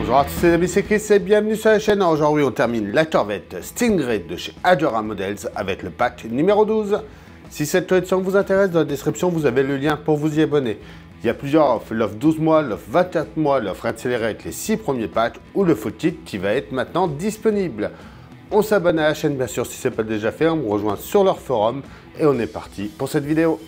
Bonjour à tous les amis, c'est Chris et bienvenue sur la chaîne. Aujourd'hui on termine la Corvette Stingray de chez Adora Models avec le pack numéro 12. Si cette collection vous intéresse, dans la description vous avez le lien pour vous y abonner. Il y a plusieurs offres, l'offre 12 mois, l'offre 24 mois, l'offre accélérée avec les 6 premiers packs ou le full kit qui va être maintenant disponible. On s'abonne à la chaîne bien sûr si ce n'est pas déjà fait, on vous rejoint sur leur forum et on est parti pour cette vidéo.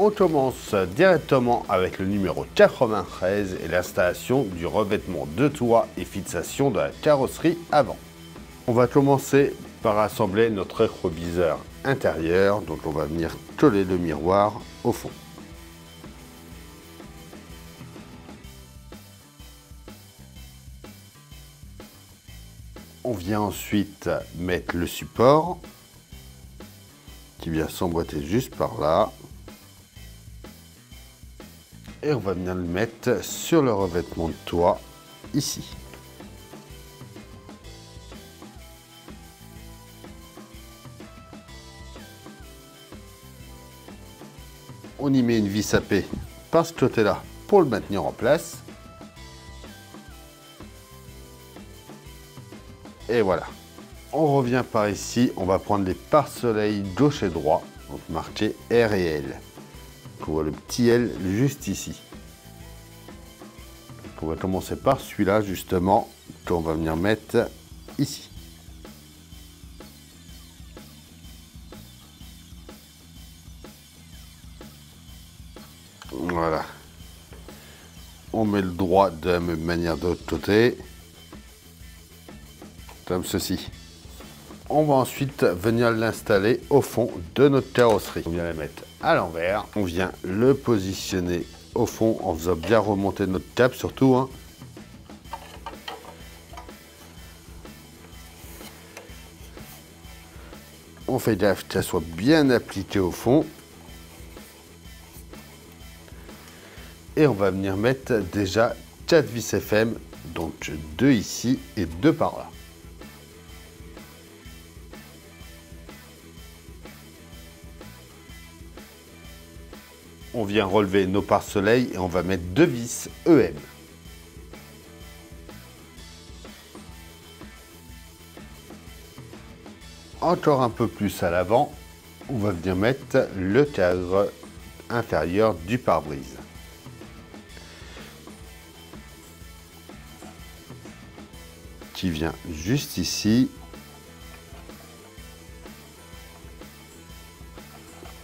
On commence directement avec le numéro 93 et l'installation du revêtement de toit et fixation de la carrosserie avant. On va commencer par assembler notre rétroviseur intérieur, donc on va venir coller le miroir au fond. On vient ensuite mettre le support qui vient s'emboîter juste par là. Et on va venir le mettre sur le revêtement de toit, ici. On y met une vis à paix par ce côté-là pour le maintenir en place. Et voilà. On revient par ici, on va prendre les pare-soleil gauche et droit, donc marqué R et L. On voit le petit L juste ici. Donc on va commencer par celui-là justement qu'on va venir mettre ici. Voilà. On met le droit de la même manière de l'autre côté. Comme ceci. On va ensuite venir l'installer au fond de notre carrosserie. On vient la mettre à l'envers. On vient le positionner au fond en faisant bien remonter notre câble surtout. Hein. On fait gaffe qu'elle soit bien appliquée au fond. Et on va venir mettre déjà 4 vis FM, donc 2 ici et 2 par là. On vient relever nos pare-soleil et on va mettre 2 vis EM. Encore un peu plus à l'avant, on va venir mettre le cadre inférieur du pare-brise. Qui vient juste ici.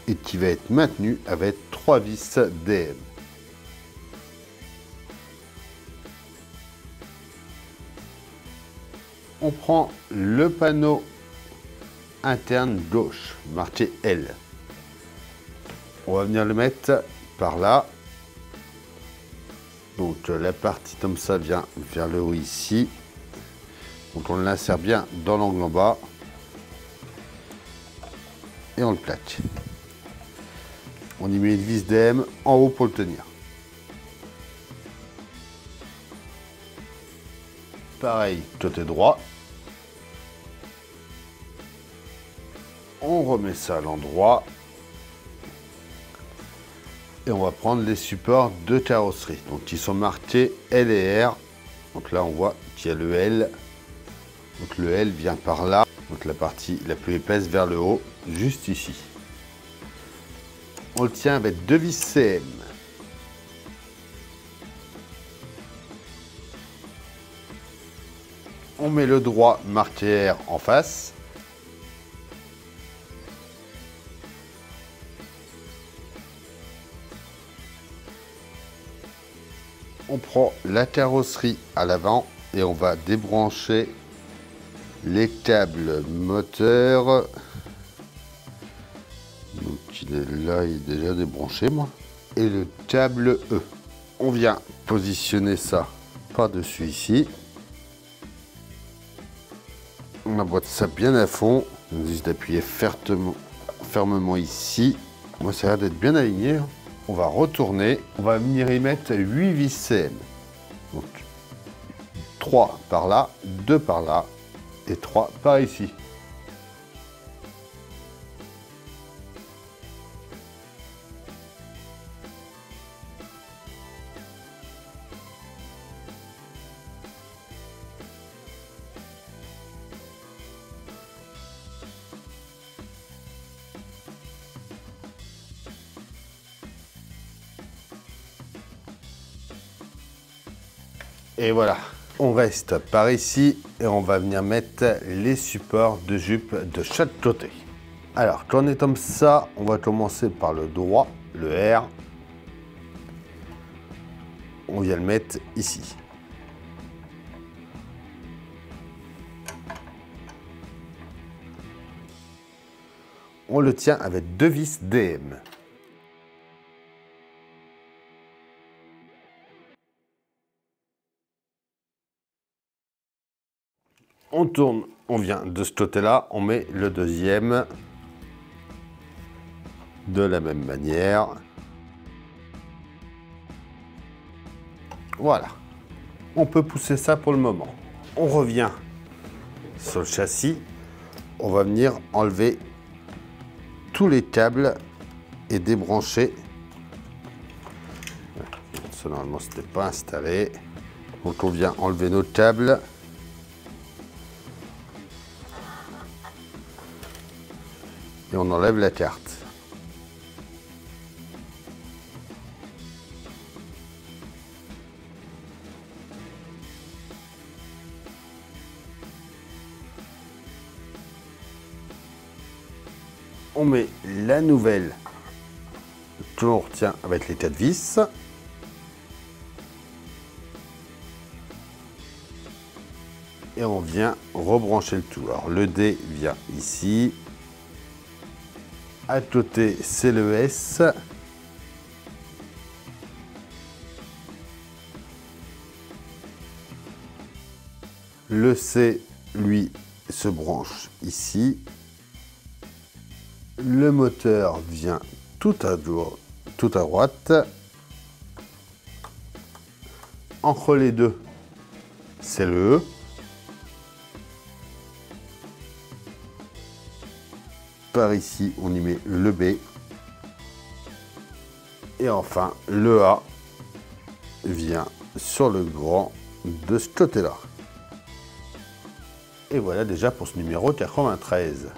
Et qui va être maintenu avec 3 vis DM. On prend le panneau interne gauche, marqué L. On va venir le mettre par là. Donc la partie comme ça vient vers le haut ici. Donc on l'insère bien dans l'angle en bas. Et on le plaque. On y met une vis DM en haut pour le tenir. Pareil, côté droit. On remet ça à l'endroit. Et on va prendre les supports de carrosserie. Donc ils sont marqués L et R. Donc là on voit qu'il y a le L. Donc le L vient par là. Donc la partie la plus épaisse vers le haut, juste ici. On le tient avec 2 vis CM. On met le droit marqué R en face. On prend la carrosserie à l'avant et on va débrancher les câbles moteurs. Donc il est là, il est déjà débranché moi. Et le câble E. On vient positionner ça par-dessus ici. On emboîte ça bien à fond. On nous dit d'appuyer fermement ici. Moi, ça a l'air d'être bien aligné. On va retourner. On va venir y mettre 8 vis CM. Donc, 3 par là, 2 par là et 3 par ici. Et voilà, on reste par ici et on va venir mettre les supports de jupe de chaque côté. Alors, quand on est comme ça, on va commencer par le droit, le R. On vient le mettre ici. On le tient avec 2 vis DM. On tourne, on vient de ce côté-là, on met le deuxième de la même manière. Voilà. On peut pousser ça pour le moment. On revient sur le châssis. On va venir enlever tous les câbles et débrancher. Ça, normalement, c'était pas installé. Donc, on vient enlever nos câbles. Et on enlève la carte. On met la nouvelle que l'on retient avec les 4 vis. Et on vient rebrancher le tout. Alors le D vient ici. À côté, c'est le S. Le C, lui, se branche ici. Le moteur vient tout à droite. Entre les deux, c'est le E. Par ici, on y met le B. Et enfin, le A vient sur le grand de ce côté-là. Et voilà déjà pour ce numéro 93.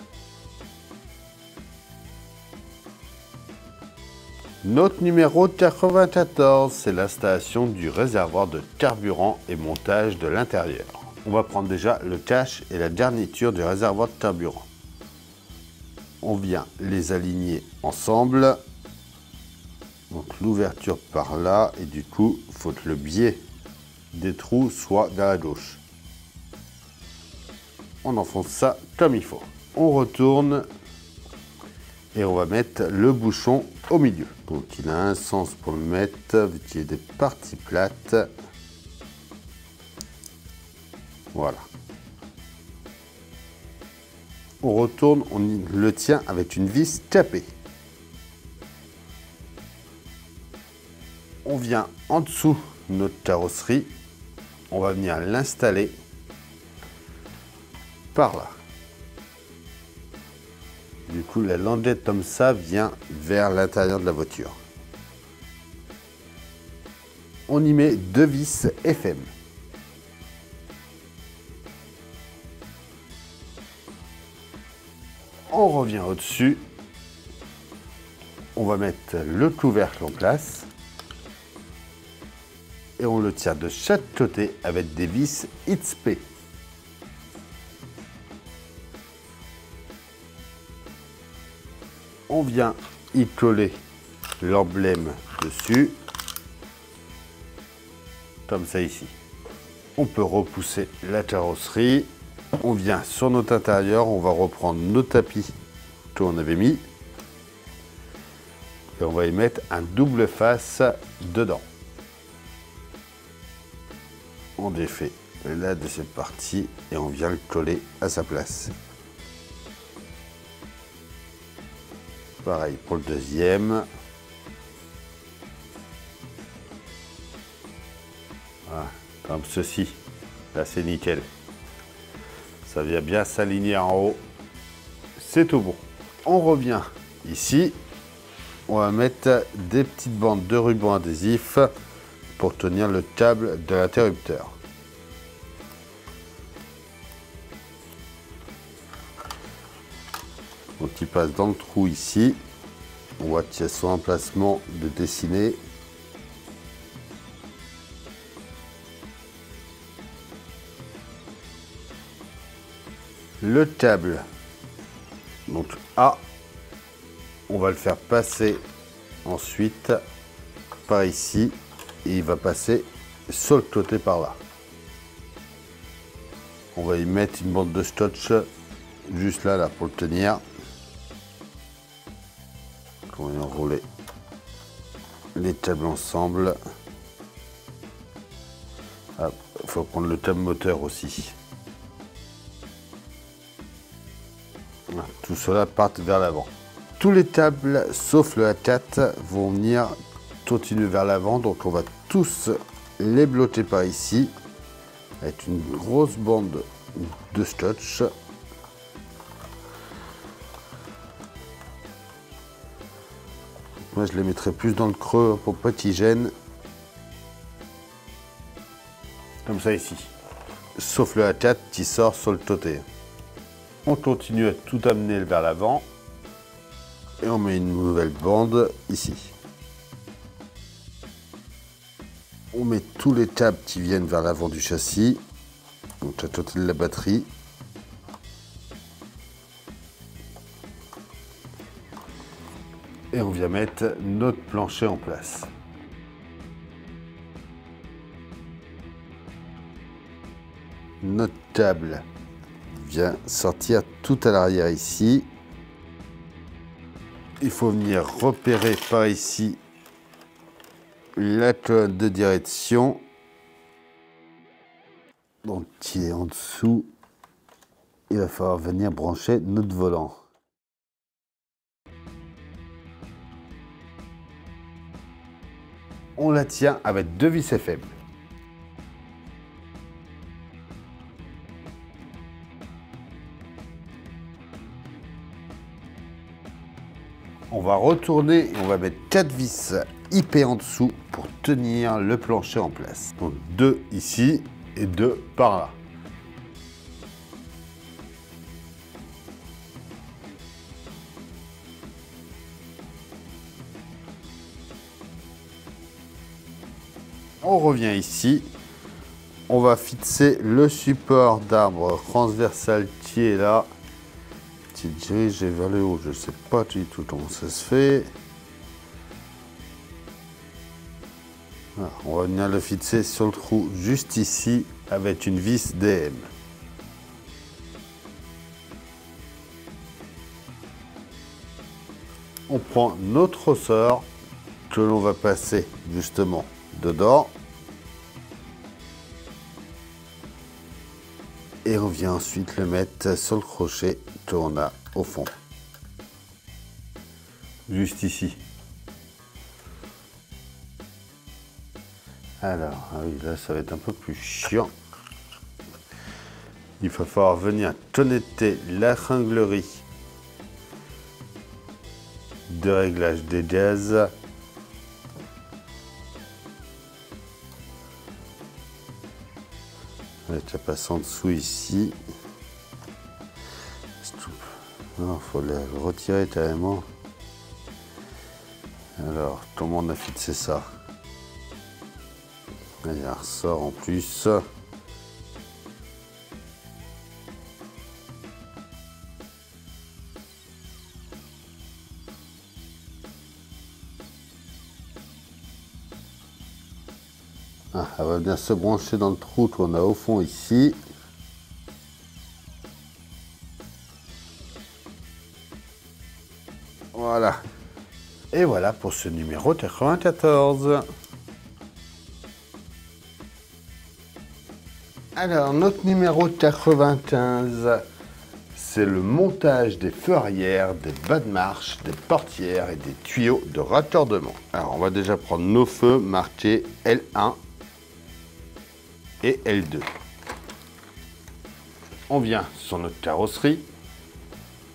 Notre numéro 94, c'est l'installation du réservoir de carburant et montage de l'intérieur. On va prendre déjà le cache et la garniture du réservoir de carburant. On vient les aligner ensemble. Donc l'ouverture par là et du coup, il faut que le biais des trous soit vers la gauche. On enfonce ça comme il faut. On retourne et on va mettre le bouchon au milieu. Donc il a un sens pour le mettre, vu qu'il y a des parties plates. Voilà. On retourne, on le tient avec une vis capée. On vient en dessous de notre carrosserie. On va venir l'installer par là. Du coup, la languette comme ça vient vers l'intérieur de la voiture. On y met 2 vis FM. On revient au-dessus. On va mettre le couvercle en place. Et on le tient de chaque côté avec des vis XP. On vient y coller l'emblème dessus, comme ça ici. On peut repousser la carrosserie. On vient sur notre intérieur, on va reprendre nos tapis qu'on avait mis. Et on va y mettre un double face dedans. On défait la deuxième partie et on vient le coller à sa place. Pareil pour le deuxième. Voilà, comme ceci. Là c'est nickel. Ça vient bien s'aligner en haut. C'est tout bon. On revient ici. On va mettre des petites bandes de ruban adhésif pour tenir le câble de l'interrupteur. Donc il passe dans le trou ici. On voit qu'il y a son emplacement de dessiner. Le câble, donc A, on va le faire passer ensuite par ici et il va passer sur le côté par là. On va y mettre une bande de scotch juste là pour le tenir. On va enrouler les câbles ensemble. Il faut prendre le câble moteur aussi. Tout cela part vers l'avant. Tous les câbles, sauf le A4, vont venir continuer vers l'avant. Donc on va tous les bloquer par ici avec une grosse bande de scotch. Moi je les mettrai plus dans le creux pour pas qu'ils gênent. Comme ça ici. Sauf le A4 qui sort sur le côté. On continue à tout amener vers l'avant. Et on met une nouvelle bande ici. On met tous les câbles qui viennent vers l'avant du châssis. Donc à côté de la batterie. Et on vient mettre notre plancher en place. Notre câble vient sortir tout à l'arrière ici. Il faut venir repérer par ici la colonne de direction. Donc qui est en dessous. Il va falloir venir brancher notre volant. On la tient avec deux vis FM. On va retourner et on va mettre 4 vis IP en dessous pour tenir le plancher en place. Donc 2 ici et 2 par là. On revient ici. On va fixer le support d'arbre transversal qui est là. Qui est dirigé vers le haut. Je ne sais pas du tout comment ça se fait. Voilà, on va venir le fixer sur le trou juste ici avec une vis DM. On prend notre ressort que l'on va passer justement dedans. Et on vient ensuite le mettre sur le crochet qu'on a au fond. Juste ici. Alors, ah oui, là ça va être un peu plus chiant. Il va falloir venir connecter la ringlerie de réglage des gaz. Ça passe en dessous ici. Non, faut le retirer carrément. Alors, comment on a fixé ça? Il y a un ressort en plus. Ah, elle va bien se brancher dans le trou qu'on a au fond ici. Voilà. Et voilà pour ce numéro 94. Alors, notre numéro 95, c'est le montage des feux arrière, des bas de marche, des portières et des tuyaux de raccordement. Alors, on va déjà prendre nos feux marqués L1 et L2. On vient sur notre carrosserie,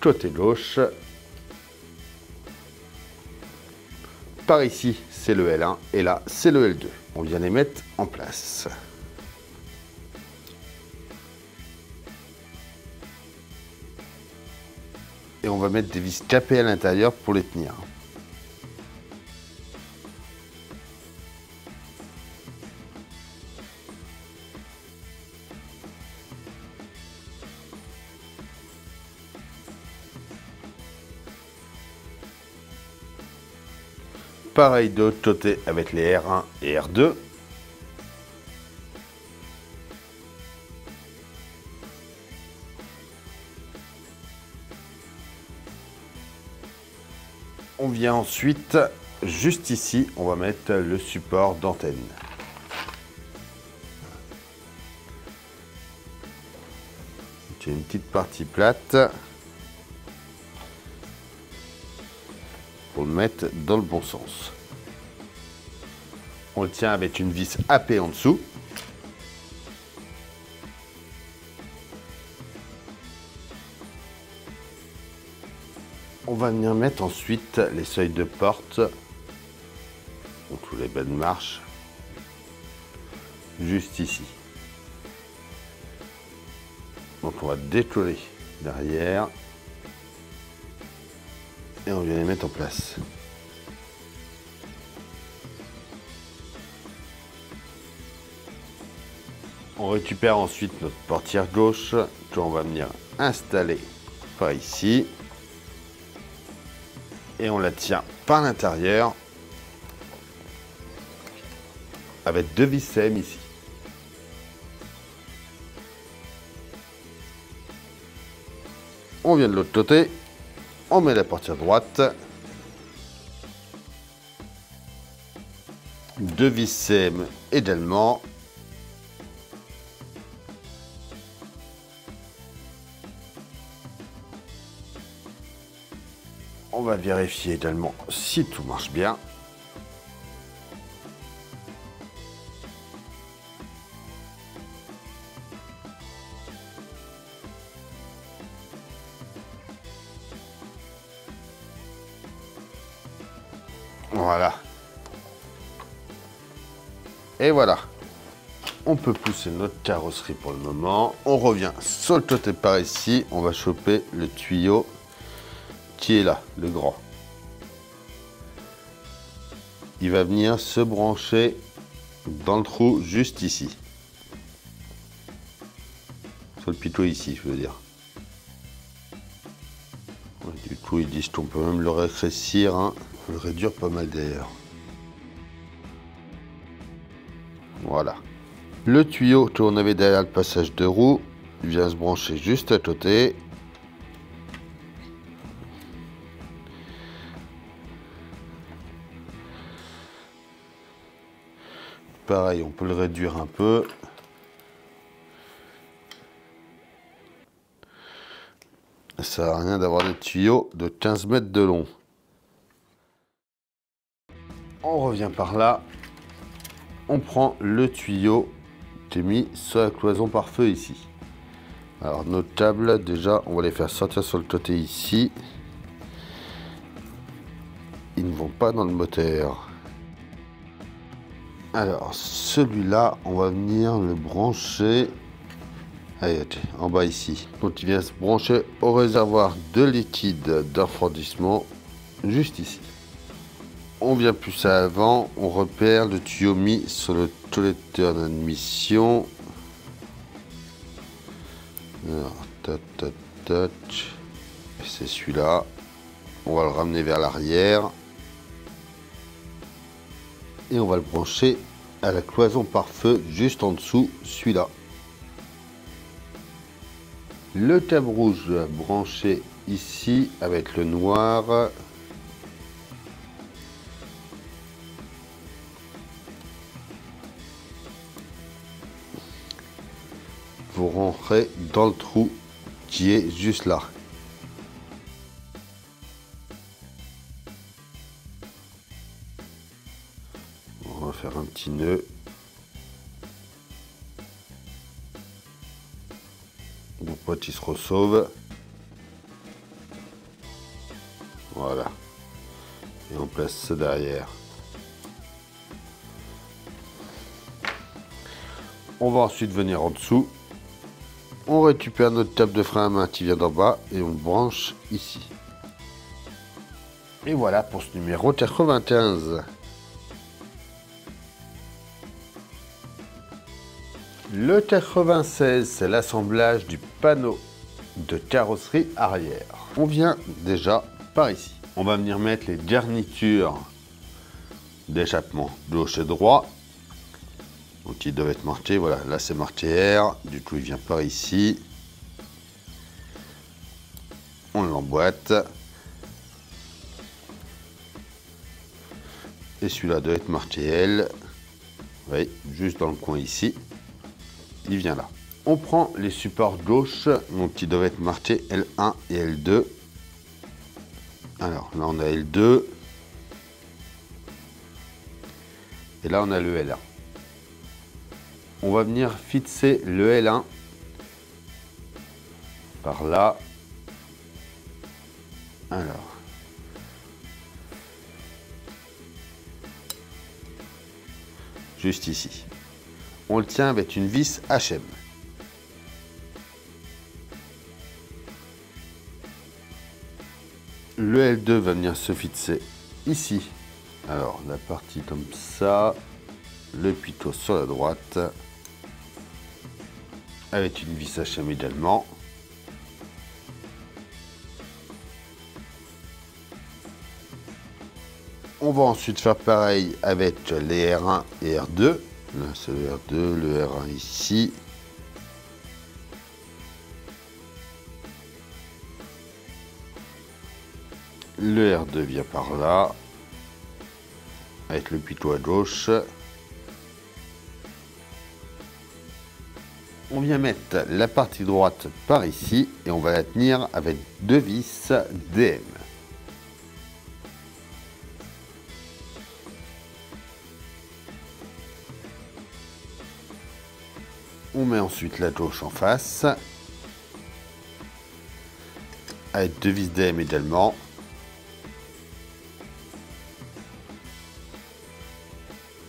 côté gauche. Par ici, c'est le L1 et là, c'est le L2. On vient les mettre en place. Et on va mettre des vis capées à l'intérieur pour les tenir. Pareil de l'autre côté avec les R1 et R2. On vient ensuite, juste ici, on va mettre le support d'antenne. J'ai une petite partie plate pour le mettre dans le bon sens. On le tient avec une vis AP en dessous. On va venir mettre ensuite les seuils de porte, donc tous les bas de marche, juste ici. Donc on va décoller derrière et on vient les mettre en place. On récupère ensuite notre portière gauche que on va venir installer par ici. Et on la tient par l'intérieur avec deux vis CM ici. On vient de l'autre côté, on met la portière droite, deux vis CM également. On va vérifier également si tout marche bien. Voilà. Et voilà. On peut pousser notre carrosserie pour le moment. On revient sur le côté par ici. On va choper le tuyau qui est là, le grand. Il va venir se brancher dans le trou juste ici. Sur le pitot ici, je veux dire. Du coup, ils disent qu'on peut même le rétrécir, hein, le réduire pas mal d'ailleurs. Voilà. Le tuyau qu'on avait derrière le passage de roue, il vient se brancher juste à côté. Pareil, on peut le réduire un peu. Ça sert à rien d'avoir des tuyaux de 15 mètres de long. On revient par là. On prend le tuyau qui est mis sur la cloison par feu ici. Alors nos tables, déjà, on va les faire sortir sur le côté ici. Ils ne vont pas dans le moteur. Alors celui-là, on va venir le brancher. Allez, en bas ici. Donc il vient se brancher au réservoir de liquide de refroidissement, juste ici. On vient plus à l'avant, on repère le tuyau mis sur le collecteur d'admission. Alors, c'est celui-là. On va le ramener vers l'arrière. Et on va le brancher à la cloison par feu juste en dessous, celui-là. Le câble rouge branché ici avec le noir. rentrer dans le trou qui est juste là. On va faire un petit nœud. Mon pote il se ressauve. Voilà. Et on place ça derrière. On va ensuite venir en dessous. On récupère notre table de frein à main qui vient d'en bas et on le branche ici. Et voilà pour ce numéro 95. Le 96, c'est l'assemblage du panneau de carrosserie arrière. On vient déjà par ici. On va venir mettre les garnitures d'échappement gauche et droit. Donc il doit être marqué, voilà, là c'est marqué R, du coup il vient par ici. On l'emboîte. Et celui-là doit être marqué L. Oui, juste dans le coin ici. Il vient là. On prend les supports gauche, donc qui doivent être marqués L1 et L2. Alors là on a L2. Et là on a le L1. On va venir fixer le L1 par là. Alors. Juste ici. On le tient avec une vis HM. Le L2 va venir se fixer ici. Alors la partie comme ça. Le pitot sur la droite. Avec une vis HM également. On va ensuite faire pareil avec les R1 et R2. Là c'est le R2, le R1 ici. Le R2 vient par là. Avec le pitot à gauche. On vient mettre la partie droite par ici et on va la tenir avec deux vis DM. On met ensuite la gauche en face avec deux vis DM également.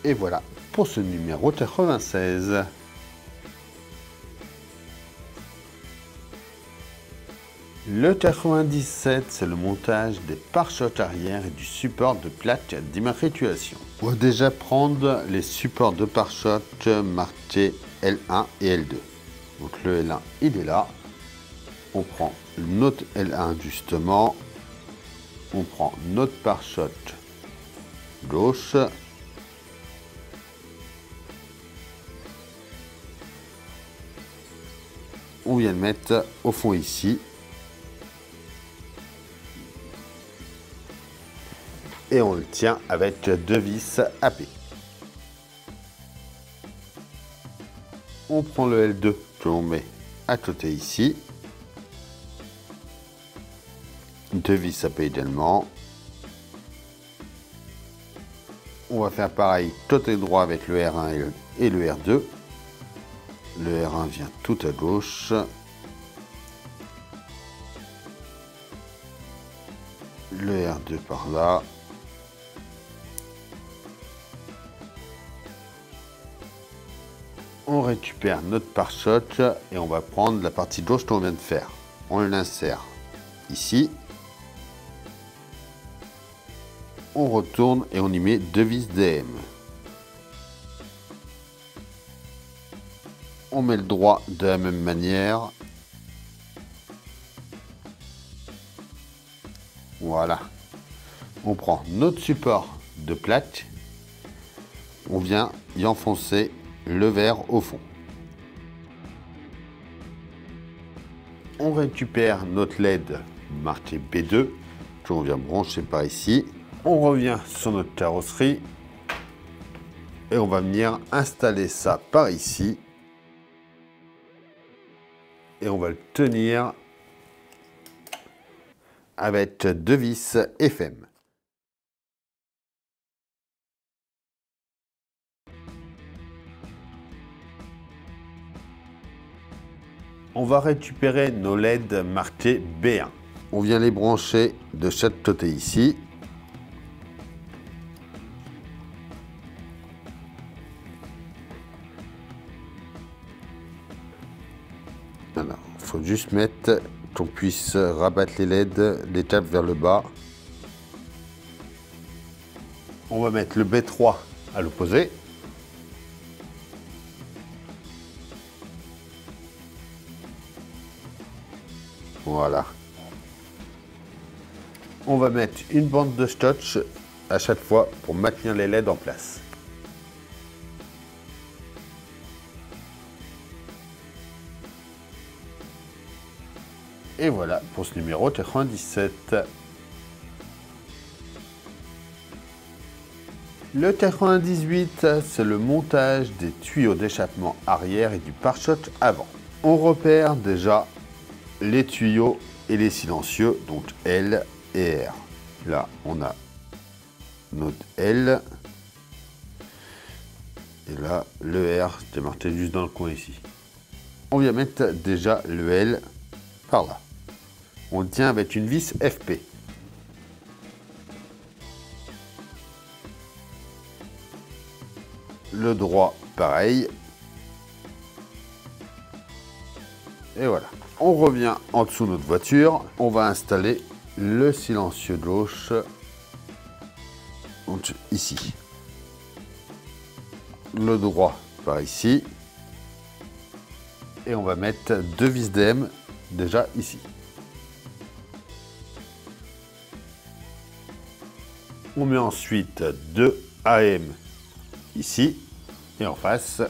Et voilà pour ce numéro 96. Le 97, c'est le montage des pare-chocs arrière et du support de plaque d'immatriculation. On va déjà prendre les supports de pare-chocs marqués L1 et L2. Donc le L1, il est là. On prend notre L1 justement. On prend notre pare-choc gauche. On vient le mettre au fond ici. Et on le tient avec deux vis AP. On prend le L2 que l'on met à côté ici. Deux vis AP également. On va faire pareil côté droit avec le R1 et le R2. Le R1 vient tout à gauche. Le R2 par là. On récupère notre pare-choc et on va prendre la partie gauche qu'on vient de faire. On l'insère ici. On retourne et on y met deux vis DM. On met le droit de la même manière. Voilà. On prend notre support de plaque. On vient y enfoncer le verre au fond. On récupère notre LED marqué B2 qu'on vient brancher par ici. On revient sur notre carrosserie et on va venir installer ça par ici. et on va le tenir avec 2 vis FM. On va récupérer nos LED marqués B1. On vient les brancher de chaque côté ici. Alors, il faut juste mettre qu'on puisse rabattre les LED, les tables vers le bas. On va mettre le B3 à l'opposé. Voilà. On va mettre une bande de scotch à chaque fois pour maintenir les LED en place. Et voilà pour ce numéro 97. Le 98, c'est le montage des tuyaux d'échappement arrière et du pare-choc avant. On repère déjà les tuyaux et les silencieux, donc L et R. Là, on a notre L. Et là, le R, c'est marqué juste dans le coin ici. On vient mettre déjà le L par là. On le tient avec une vis FP. Le droit, pareil. Et voilà. On revient en dessous de notre voiture. On va installer le silencieux gauche. Donc ici. Le droit par ici. Et on va mettre 2 vis DM déjà ici. On met ensuite 2 AM ici et en face.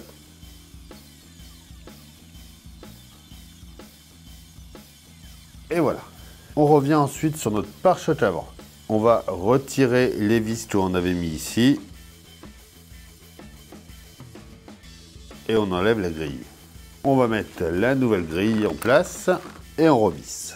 Et voilà. On revient ensuite sur notre pare-choc avant. On va retirer les vis qu'on avait mis ici. Et on enlève la grille. On va mettre la nouvelle grille en place et on revisse.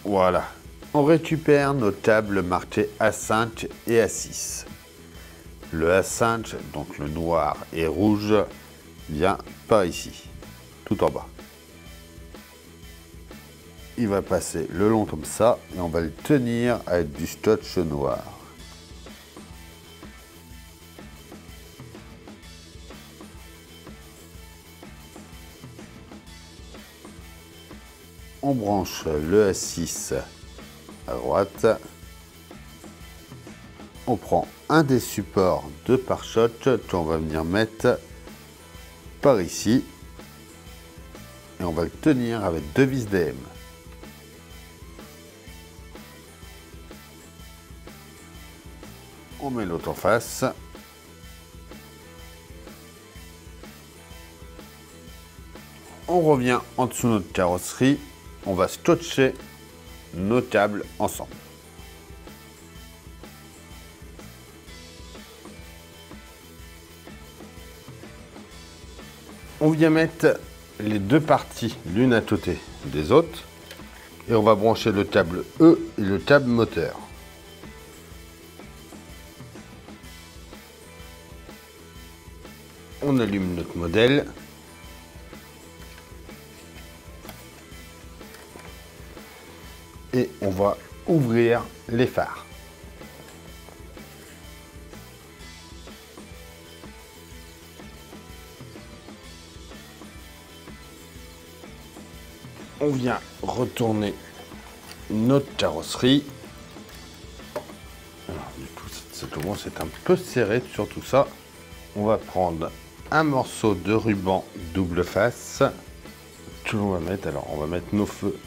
Voilà. On récupère nos tables marquées A5 et A6. Le A5, donc le noir et rouge, vient par ici, tout en bas. Il va passer le long comme ça et on va le tenir avec du scotch noir. On branche le A6 à droite. On prend un des supports de pare-choc qu'on va venir mettre par ici. Et on va le tenir avec 2 vis DM. On met l'autre en face. On revient en dessous de notre carrosserie. On va scotcher nos tables ensemble. On vient mettre les deux parties l'une à côté des autres et on va brancher le câble E et le câble moteur. On allume notre modèle. Et on va ouvrir les phares. On vient retourner notre carrosserie. Alors, du coup, ça commence à être un peu serré sur tout ça. On va prendre un morceau de ruban double face que l'on va mettre. Alors, on va mettre nos feux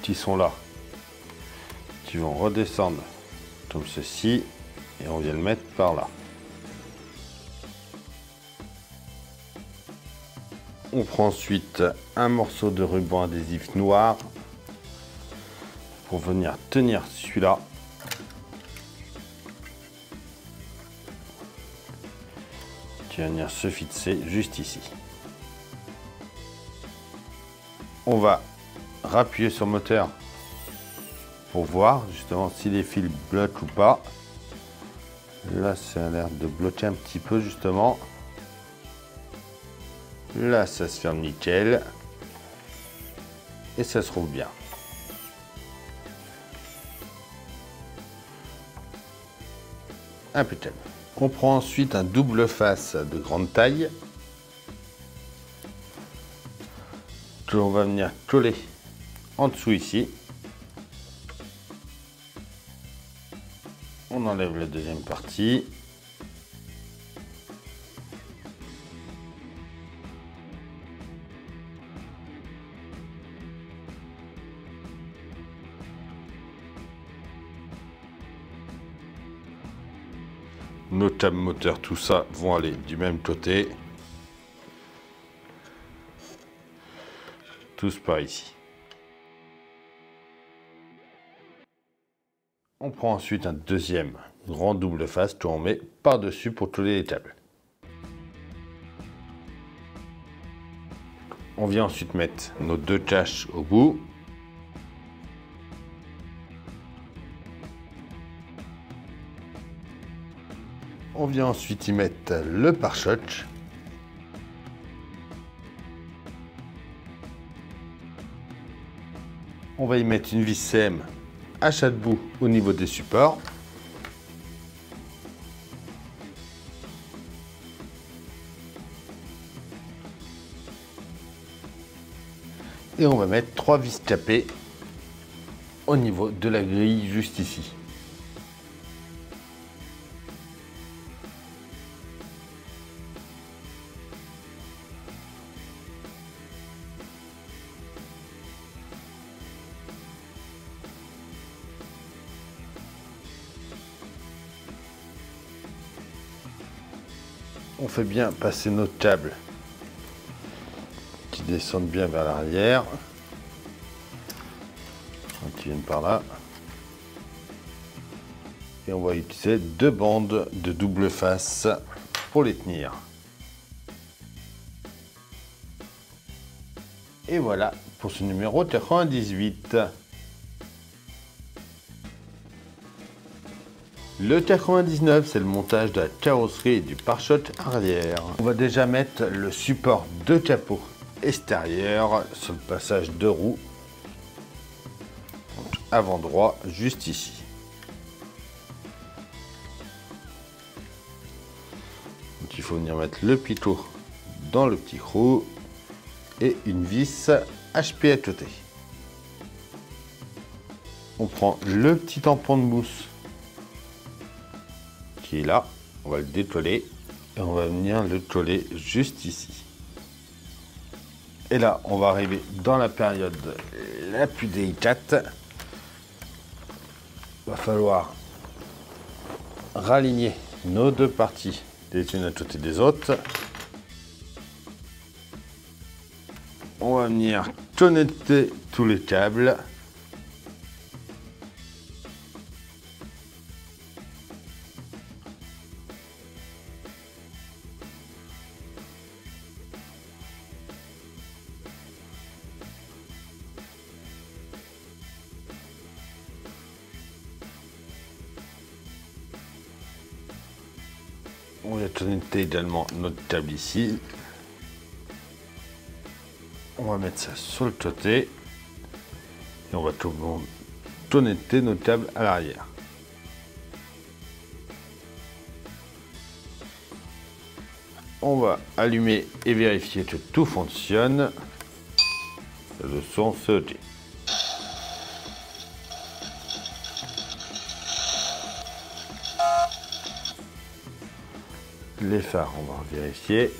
qui sont là, qui vont redescendre comme ceci, et on vient le mettre par là. On prend ensuite un morceau de ruban adhésif noir pour venir tenir celui-là. Qui va venir se fixer juste ici. On va rappuyer sur le moteur pour voir justement si les fils bloquent ou pas. Là, ça a l'air de bloquer un petit peu justement. Là, ça se ferme nickel. Et ça se roule bien. Impeccable. On prend ensuite un double face de grande taille. Que l'on va venir coller en dessous ici. On enlève la deuxième partie. Nos tables moteurs, tout ça, vont aller du même côté. Tous par ici. On prend ensuite un deuxième grand double face que l'on met par-dessus pour coller les tables. On vient ensuite mettre nos deux caches au bout. On vient ensuite y mettre le pare-choc. On va y mettre une vis CM à chaque bout au niveau des supports. Et on va mettre 3 vis capées au niveau de la grille juste ici. On fait bien passer nos câbles qui descendent bien vers l'arrière, qui viennent par là. Et on va utiliser 2 bandes de double face pour les tenir. Et voilà pour ce numéro 98. Le 99, c'est le montage de la carrosserie et du pare-choc arrière. On va déjà mettre le support de capot extérieur sur le passage de roue. Donc avant droit, juste ici. Donc il faut venir mettre le pitot dans le petit trou et une vis HP à côté. On prend le petit tampon de mousse qui est là, on va le décoller et on va venir le coller juste ici. Et là, on va arriver dans la période la plus délicate. Il va falloir raligner nos deux parties les unes à côté des autres. On va venir connecter tous les câbles. On va connecter également notre câble ici. On va mettre ça sur le côté et on va connecter notre câble à l'arrière. On va allumer et vérifier que tout fonctionne. Le son se tait. Les phares, on va vérifier.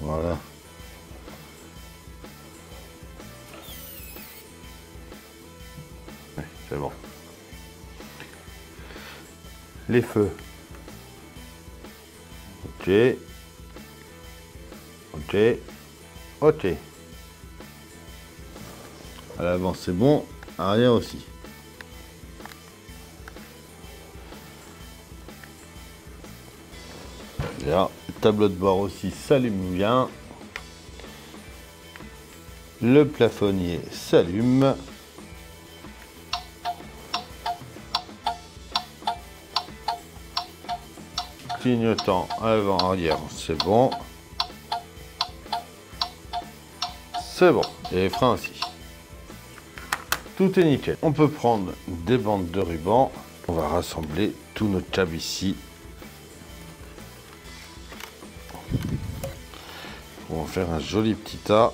Voilà. Ouais, c'est bon. Les feux. Ok. Ok. côté. Ok. À l'avant c'est bon, arrière aussi. Là, le tableau de bord aussi s'allume bien. Le plafonnier s'allume. Clignotant avant, arrière, c'est bon. C'est bon. Et les freins aussi. Tout est nickel. On peut prendre des bandes de ruban. On va rassembler tous nos câbles ici. On va faire un joli petit tas.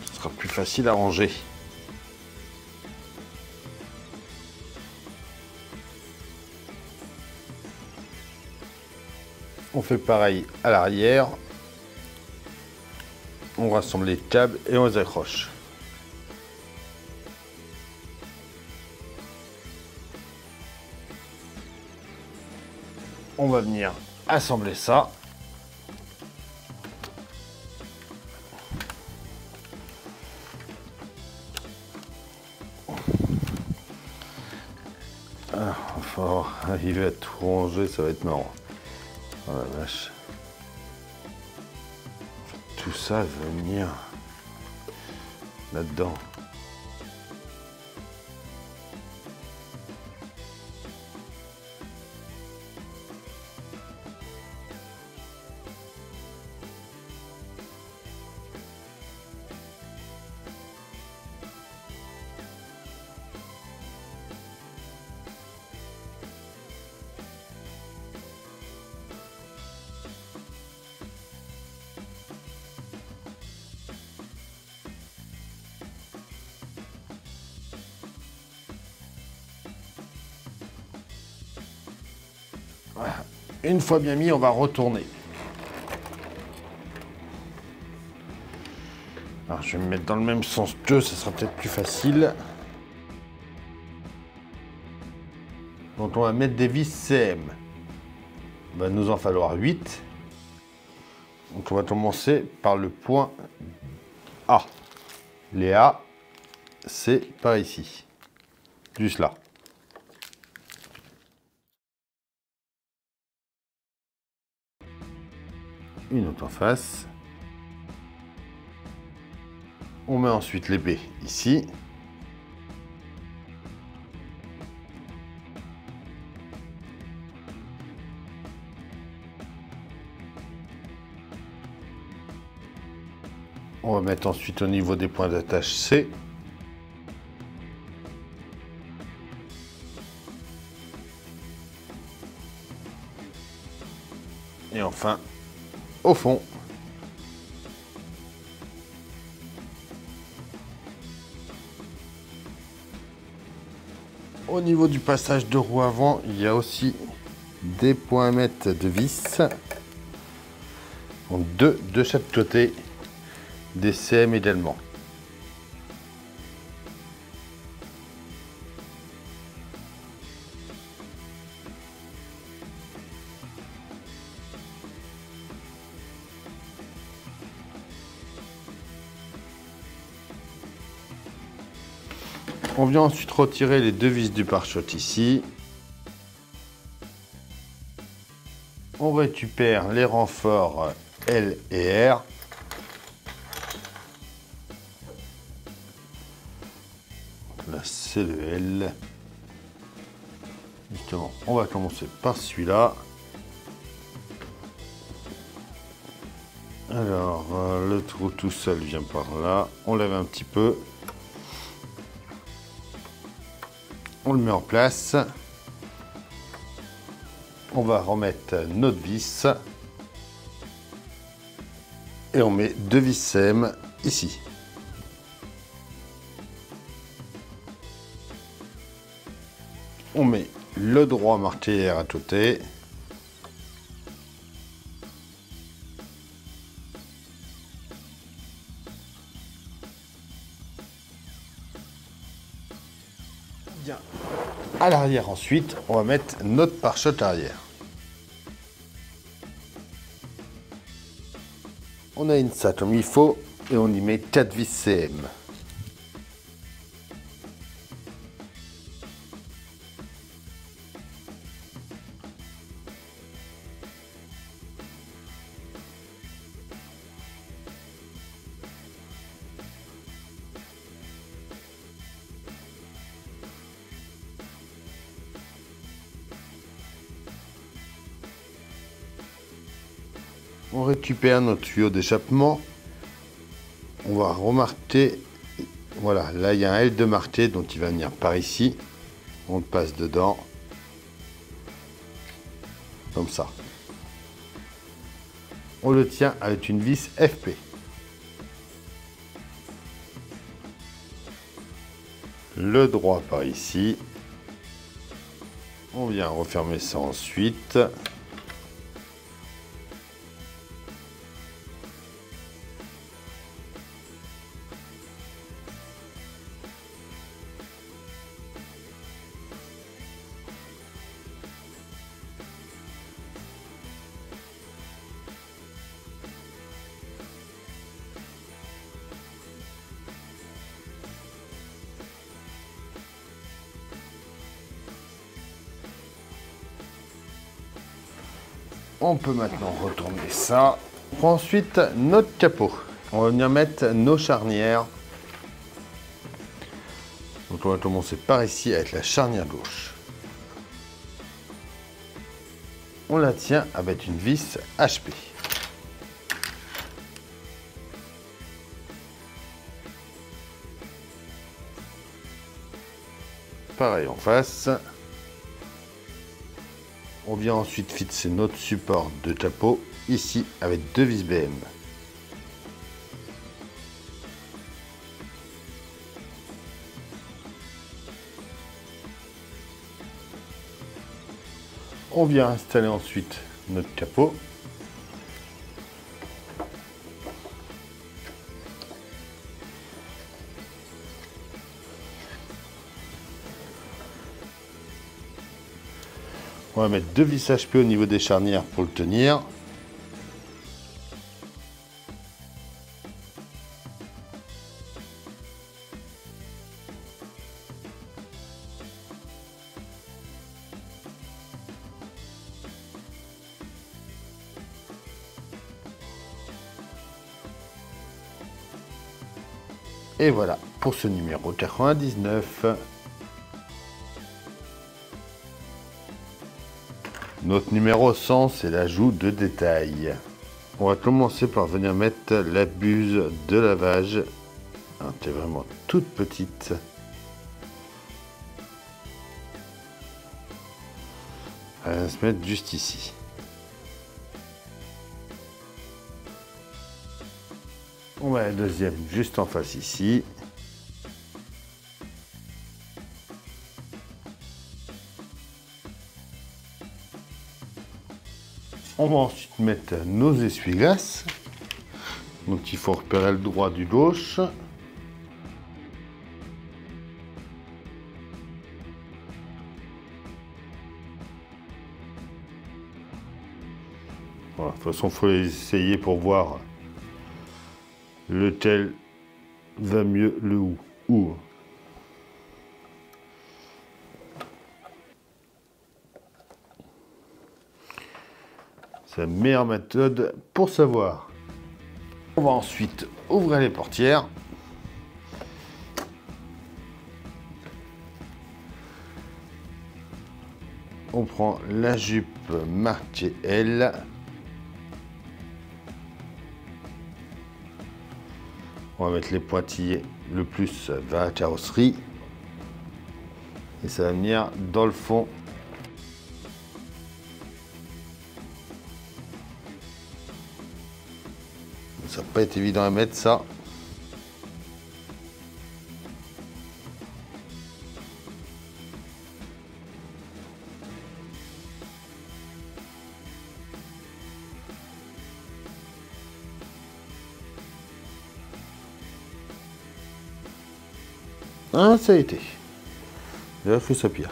Ce sera plus facile à ranger. On fait pareil à l'arrière. On rassemble les câbles et on les accroche. On va venir assembler ça. Enfin, arriver à tout ranger, ça va être marrant. Oh la vache. Tout ça va venir là-dedans. Voilà. Une fois bien mis, on va retourner. Alors, je vais me mettre dans le même sens qu'eux, ça sera peut-être plus facile. Donc, on va mettre des vis CM. Il va nous en falloir 8. Donc, on va commencer par le point A. Les A, c'est par ici. Juste là. Une autre en face. On met ensuite les B ici. On va mettre ensuite au niveau des points d'attache C. Et enfin, au fond. Au niveau du passage de roue avant, il y a aussi des points à mettre de vis. Donc deux de chaque côté, des CM également. On vient ensuite retirer les deux vis du pare-choc ici. On récupère les renforts L et R. Là, c'est le L. Justement, on va commencer par celui-là. Alors, le trou tout seul vient par là. On lève un petit peu. On le met en place. On va remettre notre vis. Et on met deux vis CM ici. On met le droit marqué R à côté. Bien. À l'arrière ensuite, on va mettre notre pare-choc arrière. On aligne ça comme il faut et on y met 4 vis CM. On récupère notre tuyau d'échappement. On va remarquer, voilà, là il y a un L de marqué, donc il va venir par ici. On le passe dedans, comme ça. On le tient avec une vis FP. Le droit par ici. On vient refermer ça ensuite. On peut maintenant retourner ça. On prend ensuite notre capot. On va venir mettre nos charnières. Donc on va commencer par ici avec la charnière gauche. On la tient avec une vis HP. Pareil en face. On vient ensuite fixer notre support de capot ici avec 2 vis BM. On vient installer ensuite notre capot. On va mettre 2 vis HP au niveau des charnières pour le tenir. Et voilà pour ce numéro 99. Notre numéro 100, c'est l'ajout de détails. On va commencer par venir mettre la buse de lavage. Elle est vraiment toute petite. Elle va se mettre juste ici. On va la deuxième juste en face ici. On va ensuite mettre nos essuie-glaces. Donc il faut repérer le droit du gauche. Voilà, de toute façon, il faut les essayer pour voir lequel va mieux le où. C'est la meilleure méthode pour savoir. On va ensuite ouvrir les portières. On prend la jupe marquée L. On va mettre les pointillés le plus vers la carrosserie. Et ça va venir dans le fond. Ça va pas être évident à mettre ça. Ah, ça a été. J'ai fait ça pire.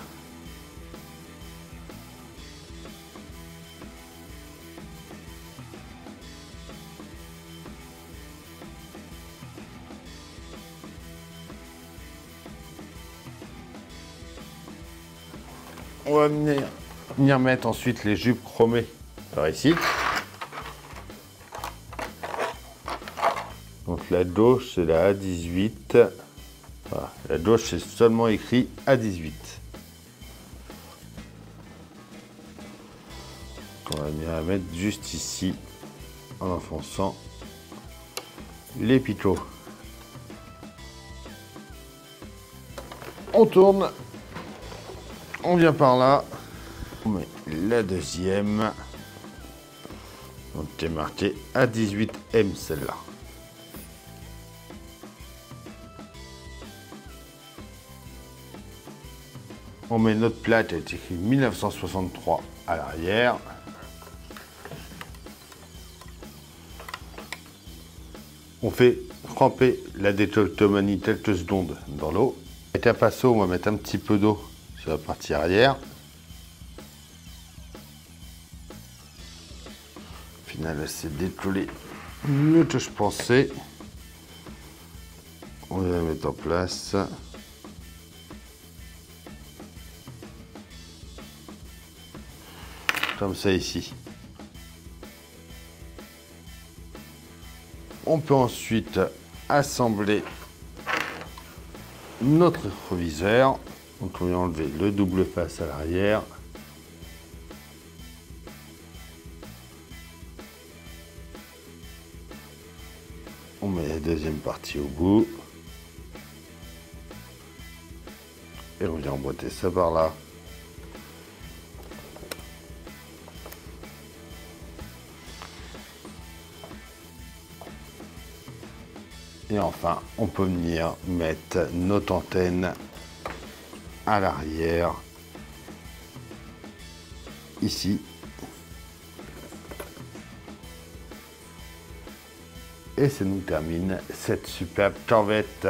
On va venir mettre ensuite les jupes chromées par ici. Donc la gauche, c'est la A18. Voilà. La gauche, c'est seulement écrit A18. On va venir la mettre juste ici, en enfonçant les picots. On tourne, on vient par là, on met la deuxième. Donc c'est marqué A18M celle-là. On met notre plaque, elle est écrit 1963 à l'arrière. On fait tremper la détectomanie quelques secondes dans l'eau. Avec un pinceau, on va mettre un petit peu d'eau sur la partie arrière. Au final, elle s'est décollée mieux que je pensais. On va la mettre en place. Comme ça ici. On peut ensuite assembler notre rétroviseur. Donc on va enlever le double face à l'arrière. On met la deuxième partie au bout. Et on vient emboîter ça par là. Et enfin, on peut venir mettre notre antenne à l'arrière, ici. Et ça nous termine cette superbe corvette.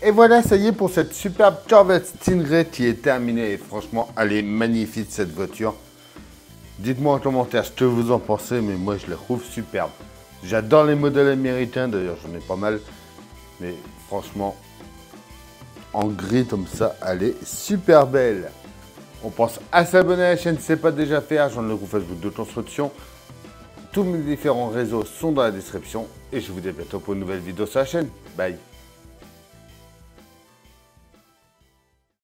Et voilà, ça y est pour cette superbe Corvette Stingray qui est terminée. Et franchement, elle est magnifique cette voiture. Dites-moi en commentaire ce que vous en pensez, mais moi je la trouve superbe. J'adore les modèles américains, d'ailleurs j'en ai pas mal. Mais franchement, en gris comme ça, elle est super belle. On pense à s'abonner à la chaîne si ce n'est pas déjà fait. Rejoindre le groupe Facebook de construction. Tous mes différents réseaux sont dans la description. Et je vous dis à bientôt pour une nouvelle vidéo sur la chaîne. Bye.